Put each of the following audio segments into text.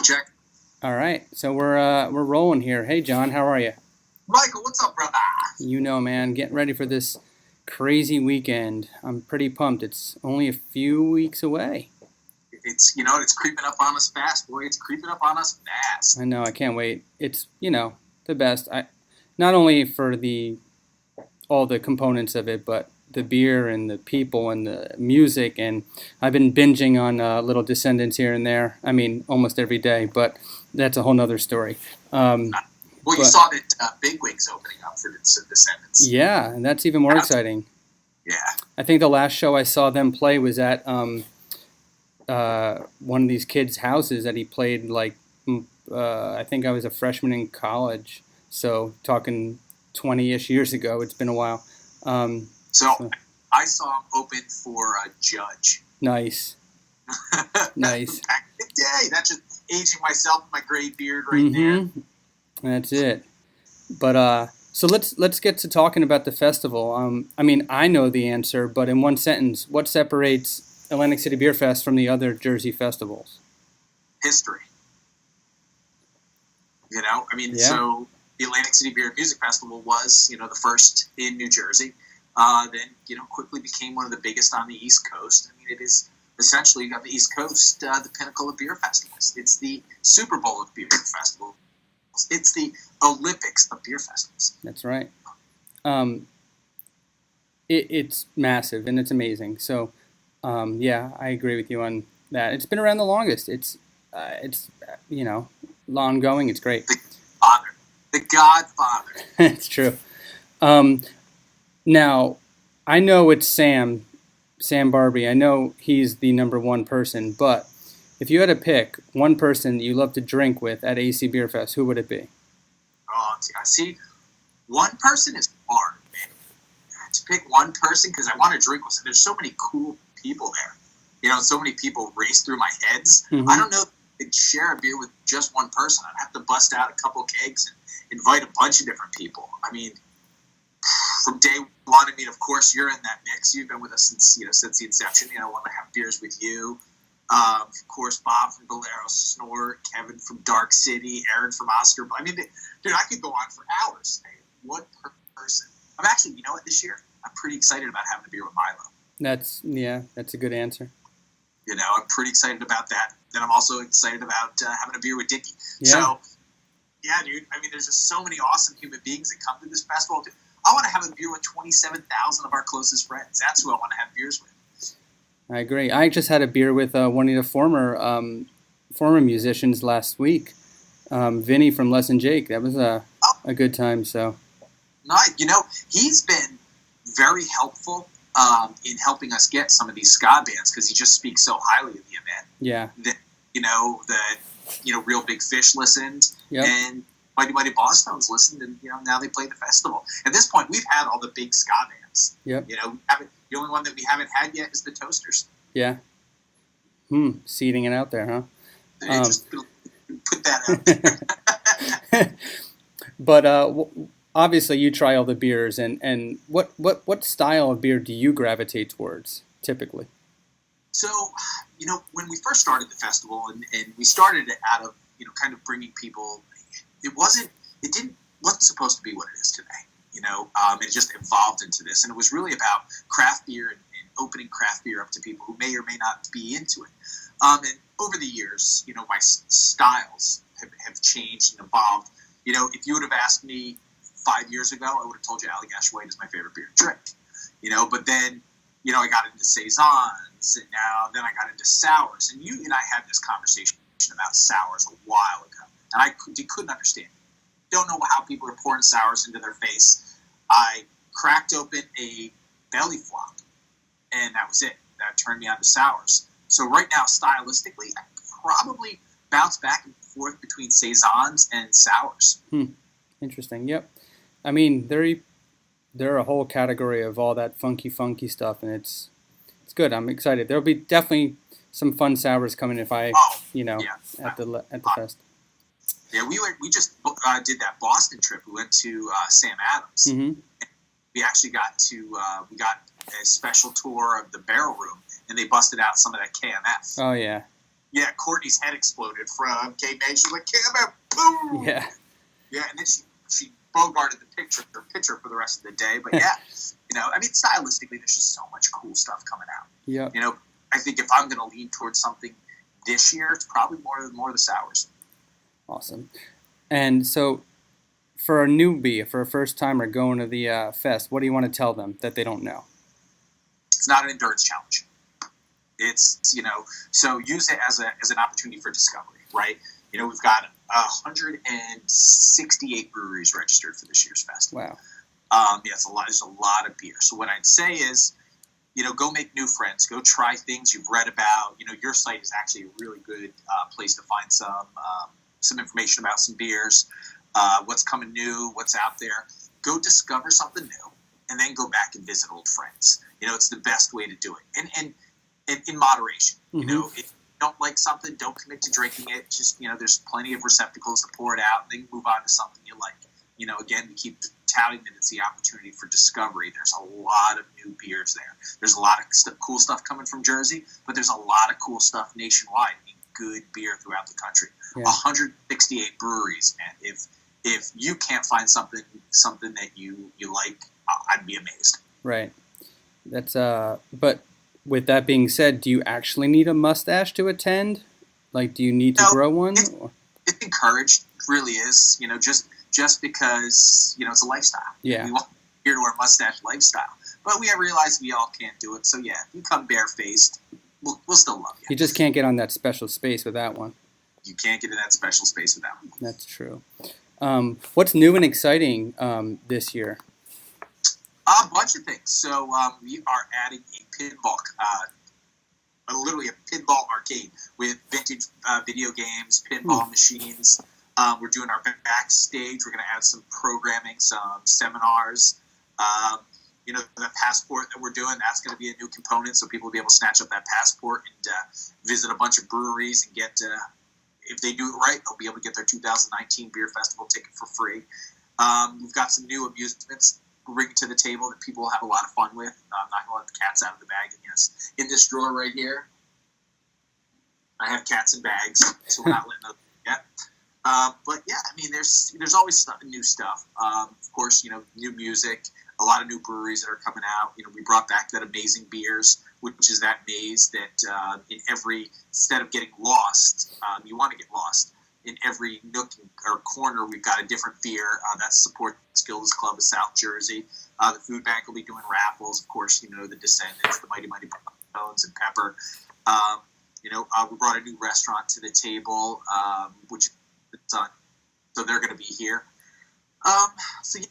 Check. All right, so we're rolling here. Hey, John, how are you? Michael, what's up, brother? You know, man, getting ready for this crazy weekend. I'm pretty pumped. It's only a few weeks away. It's creeping up on us fast, boy. It's creeping up on us fast. I know. I can't wait. It's the best. I not only for the all the components of it, but the beer and the people and the music. And I've been binging on Little Descendants here and there. I mean, almost every day, but that's a whole nother story. Well, you saw that Bigwig's opening up for the Descendants. Yeah, and that's even more exciting. Yeah. I think the last show I saw them play was at one of these kids' houses that he played I think I was a freshman in college. So talking 20-ish years ago. It's been a while. So I saw him open for Judge. Nice. Nice. Back in the day. That's just aging myself with my gray beard right there. That's it. But so let's get to talking about the festival. I mean, I know the answer, but in one sentence, what separates Atlantic City Beer Fest from the other Jersey festivals? History. So the Atlantic City Beer and Music Festival was, the first in New Jersey. Then, quickly became one of the biggest on the East Coast. I mean, it is essentially on the East Coast the pinnacle of beer festivals. It's the Super Bowl of beer festivals. It's the Olympics of beer festivals. That's right. It's massive and it's amazing. So, yeah, I agree with you on that. It's been around the longest. It's ongoing. It's great. The Godfather. It's true. Now, I know it's Sam Barbie. I know he's the number one person, but if you had to pick one person that you love to drink with at AC Beer Fest, who would it be? Oh, see, one person is hard, man. To pick one person, because I want to drink with them. There's so many cool people there. So many people race through my heads. Mm-hmm. I don't know if I could share a beer with just one person. I'd have to bust out a couple kegs and invite a bunch of different people. I mean, from day one, of course, you're in that mix. You've been with us since the inception. I want to have beers with you. Of course, Bob from Bolero Snort, Kevin from Dark City, Aaron from Oscar. I mean, dude, I could go on for hours. One person. I'm actually, this year, I'm pretty excited about having a beer with Milo. That's a good answer. I'm pretty excited about that. Then I'm also excited about having a beer with Dickie. Yeah. So, yeah, dude, there's just so many awesome human beings that come to this festival. Dude, I want to have a beer with 27,000 of our closest friends. That's who I want to have beers with. I agree. I just had a beer with one of the former musicians last week, Vinny from Less Than Jake. That was a good time. So, nice. He's been very helpful in helping us get some of these ska bands because he just speaks so highly of the event. Yeah. That Real Big Fish listened, yep. And Mighty Mighty Bosstones listened, and now they play the festival. At this point, we've had all the big ska bands. Yep. The only one that we haven't had yet is the Toasters. Yeah. Seeding it out there, huh? Just put that out there. But obviously, you try all the beers, and what style of beer do you gravitate towards typically? So, when we first started the festival, and we started it out of kind of bringing people, it wasn't supposed to be what it is today. It just evolved into this, and it was really about craft beer and opening craft beer up to people who may or may not be into it. And over the years, my styles have changed and evolved. If you would have asked me 5 years ago, I would have told you Allagash White is my favorite beer to drink. But then, I got into saisons, and then I got into sours. And you and I had this conversation about sours a while ago, and I couldn't understand. Don't know how people are pouring sours into their face. I cracked open a belly flop, and that was it. That turned me on to sours. So right now, stylistically, I probably bounce back and forth between saisons and sours. Interesting. Yep. They're a whole category of all that funky stuff, and it's good. I'm excited. There'll be definitely some fun sours coming at the fest. Yeah, we just did that Boston trip. We went to Sam Adams. Mm-hmm. We actually got a special tour of the Barrel Room, and they busted out some of that KMF. Oh yeah. Yeah, Courtney's head exploded from Kate May. She was like, "Come boom!" Yeah. Yeah, and then she bogarted the pitcher for the rest of the day. But yeah, I mean, stylistically, there's just so much cool stuff coming out. Yeah. I think if I'm going to lean towards something this year, it's probably more of the sours. Awesome. And so, for a newbie, for a first timer going to the fest, what do you want to tell them that they don't know? It's not an endurance challenge. It's so use it as an opportunity for discovery, right? We've got 168 breweries registered for this year's fest. Wow. Yeah, it's a lot. There's a lot of beer. So what I'd say is, go make new friends. Go try things you've read about. Your site is actually a really good place to find some information about some beers, what's coming new, what's out there. Go discover something new, and then go back and visit old friends. It's the best way to do it, and in moderation. Mm-hmm. If you don't like something, don't commit to drinking it. Just there's plenty of receptacles to pour it out, and then move on to something you like. Again, we keep touting that it's the opportunity for discovery. There's a lot of new beers there. There's a lot of cool stuff coming from Jersey, but there's a lot of cool stuff nationwide. I mean, good beer throughout the country. Yeah. 168 breweries, man. If you can't find something that you like, I'd be amazed. Right. That's But with that being said, do you actually need a mustache to attend? Like, do you need to grow one? It's encouraged. It really is. Just because it's a lifestyle. Yeah. We want here to our mustache lifestyle, but we realize we all can't do it. So yeah, if you come barefaced, we'll still love you. You just can't get on that special space with that one. You can't get in that special space with that one. That's true. What's new and exciting this year? A bunch of things. So we are adding a pinball, literally a pinball arcade with vintage video games, pinball machines. We're doing our backstage. We're going to add some programming, some seminars. The passport that we're doing, that's going to be a new component, so people will be able to snatch up that passport and visit a bunch of breweries and get, if they do it right, they'll be able to get their 2019 Beer Festival ticket for free. We've got some new amusements we're bringing to the table that people will have a lot of fun with. I'm not going to let the cats out of the bag. And yes, in this drawer right here, I have cats in bags, so we're not letting those yet. But yeah, I mean, there's always new stuff. Of course, new music, a lot of new breweries that are coming out. We brought back that Amazing Beers, which is that maze that in every, instead of getting lost, you want to get lost. In every nook or corner, we've got a different beer that supports Gilda's Club of South Jersey. The food bank will be doing raffles. Of course, the Descendants, the Mighty Bones, and Pepper. We brought a new restaurant to the table, which so they're going to be here. So yeah,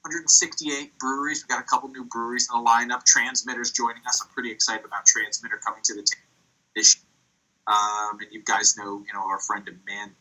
168 breweries. We've got a couple new breweries in the lineup. Transmitter's joining us. I'm pretty excited about Transmitter coming to the table this year. And you guys know, our friend of Man,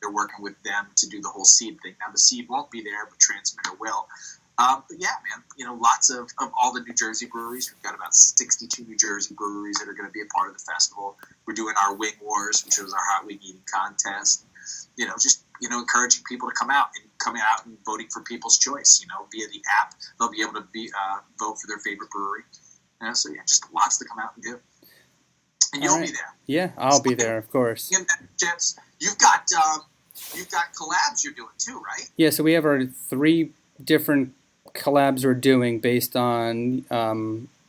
they're working with them to do the whole seed thing. Now the seed won't be there, but Transmitter will. But yeah, man, lots of all the New Jersey breweries. We've got about 62 New Jersey breweries that are going to be a part of the festival. We're doing our Wing Wars, which is our hot wing eating contest. Just encouraging people to come out and voting for People's Choice. Via the app, they'll be able to vote for their favorite brewery. So yeah, just lots to come out and do. And you'll be there. Yeah, I'll be there, of course. You've got collabs you're doing too, right? Yeah, so we have our 3 different collabs we're doing based on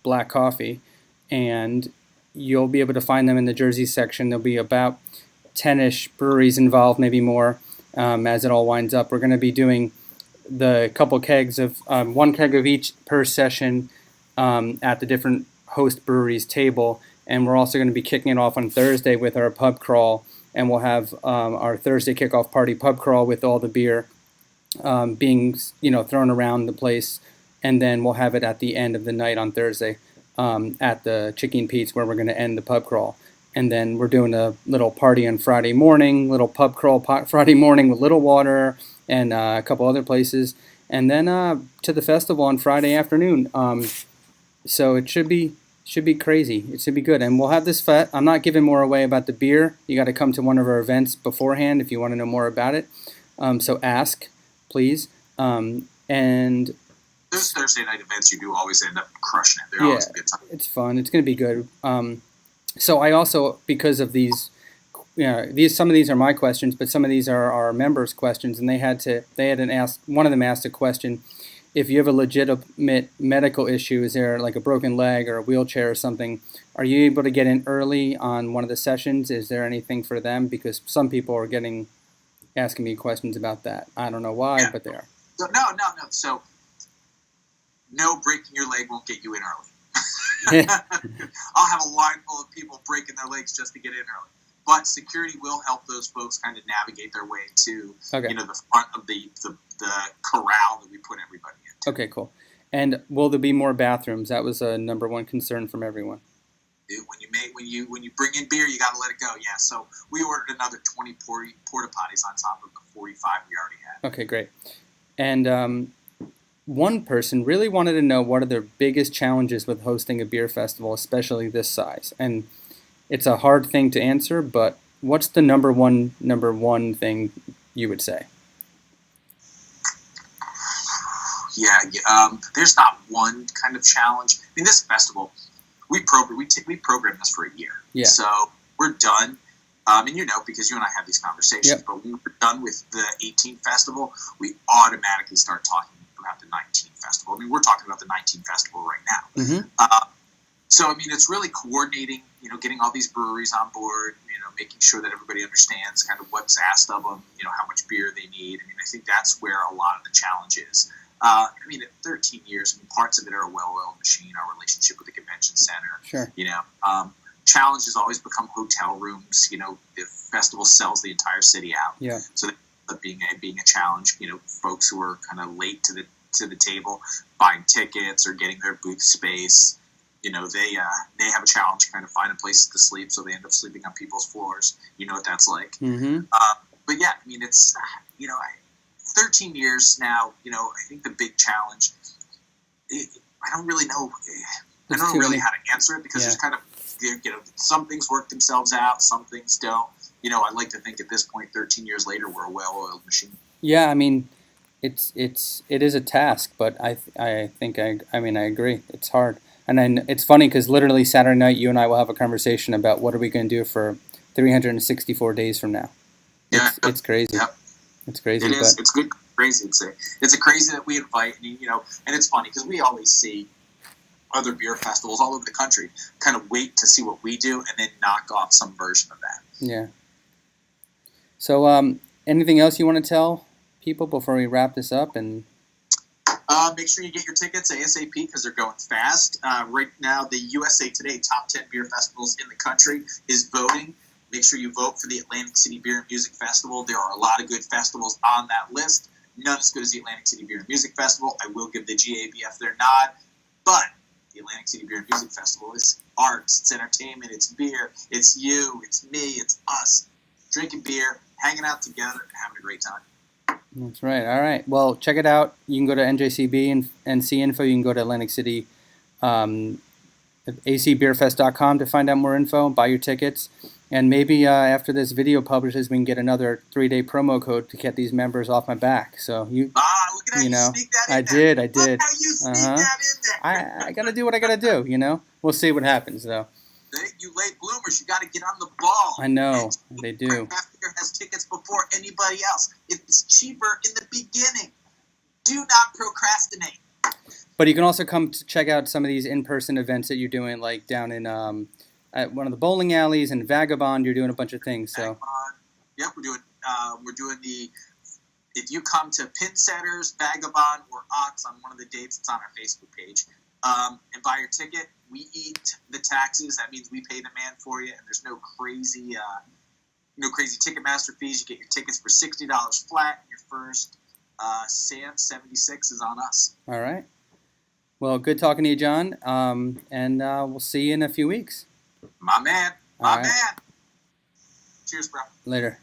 black coffee, and you'll be able to find them in the Jersey section. There'll be about 10-ish breweries involved, maybe more, as it all winds up. We're going to be doing the couple kegs of 1 keg of each per session at the different host breweries table. And we're also going to be kicking it off on Thursday with our pub crawl, and we'll have our Thursday kickoff party pub crawl with all the beer being thrown around the place, and then we'll have it at the end of the night on Thursday at the Chicken Pete's, where we're going to end the pub crawl. And then we're doing a little party on Friday morning, little pub crawl Friday morning with Little Water and a couple other places, and then to the festival on Friday afternoon. So it should be crazy. It should be good. And we'll have this fest. I'm not giving more away about the beer. You got to come to one of our events beforehand if you want to know more about it. So ask, please. And those Thursday night events, you do always end up crushing it. They're always a good time. It's fun. It's going to be good. So I also, because of these, some of these are my questions, but some of these are our members' questions, and they had an ask. One of them asked a question: if you have a legitimate medical issue, is there like a broken leg or a wheelchair or something? Are you able to get in early on one of the sessions? Is there anything for them? Because some people are asking me questions about that. I don't know why, Yeah. but they are. So, no. So, no, breaking your leg won't get you in early. I'll have a line full of people breaking their legs just to get in early. But security will help those folks kind of navigate their way to, Okay. the front of the corral that we put everybody into. Okay, cool. And will there be more bathrooms? That was a number one concern from everyone. When you bring in beer, you got to let it go. Yeah. So we ordered another 20 porta potties on top of the 45 we already had. Okay, great. And one person really wanted to know what are their biggest challenges with hosting a beer festival, especially this size. And it's a hard thing to answer, but what's the number one thing you would say? Yeah, there's not one kind of challenge. I mean, this festival, we programmed this for a year. Yeah. So we're done. And because you and I have these conversations, Yep. But when we're done with the 18 festival, we automatically start talking about the 19 festival. I mean, we're talking about the 19 festival right now. Mm-hmm. So, I mean, it's really coordinating, getting all these breweries on board, making sure that everybody understands kind of what's asked of them, how much beer they need. I mean, I think that's where a lot of the challenge is. I mean, at 13 years, parts of it are a well-oiled machine, our relationship with the convention center. Sure. Challenge has always become hotel rooms. The festival sells the entire city out. Yeah. So that being a challenge, folks who are kind of late to the table, buying tickets or getting their booth space, they have a challenge kind of finding places to sleep, so they end up sleeping on people's floors. You know what that's like. Mm-hmm. But yeah, I mean, it's 13 years now. I think the big challenge. I don't really know. I don't know really how to answer it because there's kind of some things work themselves out, some things don't. I'd like to think at this point, 13 years later, we're a well-oiled machine. Yeah, I mean, it is a task, but I agree. It's hard. And then it's funny because literally Saturday night, you and I will have a conversation about what are we going to do for 364 days from now. It's crazy. Yep. It's crazy. It is. It's good. Crazy. It's a crazy that we invite, and it's funny because we always see other beer festivals all over the country kind of wait to see what we do and then knock off some version of that. Yeah. So, anything else you want to tell people before we wrap this up? And make sure you get your tickets ASAP because they're going fast. Right now, the USA Today Top 10 Beer Festivals in the country is voting. Make sure you vote for the Atlantic City Beer and Music Festival. There are a lot of good festivals on that list. None as good as the Atlantic City Beer and Music Festival. I will give the GABF their nod, but the Atlantic City Beer and Music Festival is arts, it's entertainment, it's beer, it's you, it's me, it's us. Drinking beer, hanging out together, and having a great time. That's right. All right. Well, check it out. You can go to NJCB and see info. You can go to Atlantic City, acbeerfest.com to find out more info, buy your tickets. And maybe after this video publishes, we can get another 3-day promo code to get these members off my back. So look at how you sneak that in there. I did. Look how you sneak that in there. I got to do what I got to do, We'll see what happens, though. You late bloomers, you got to get on the ball. I know, they do. Craft Beer has tickets before anybody else. It's cheaper in the beginning. Do not procrastinate. But you can also come to check out some of these in-person events that you're doing, like down in at one of the bowling alleys and Vagabond. You're doing a bunch of things. So. Yep, we're doing the. If you come to Pinsetters, Vagabond, or Ox on one of the dates, it's on our Facebook page, and buy your ticket. We eat the taxes. That means we pay the man for you, and there's no crazy Ticketmaster fees. You get your tickets for $60 flat. Your first SAM 76 is on us. All right. Well, good talking to you, John. And we'll see you in a few weeks. My man. Cheers, bro. Later.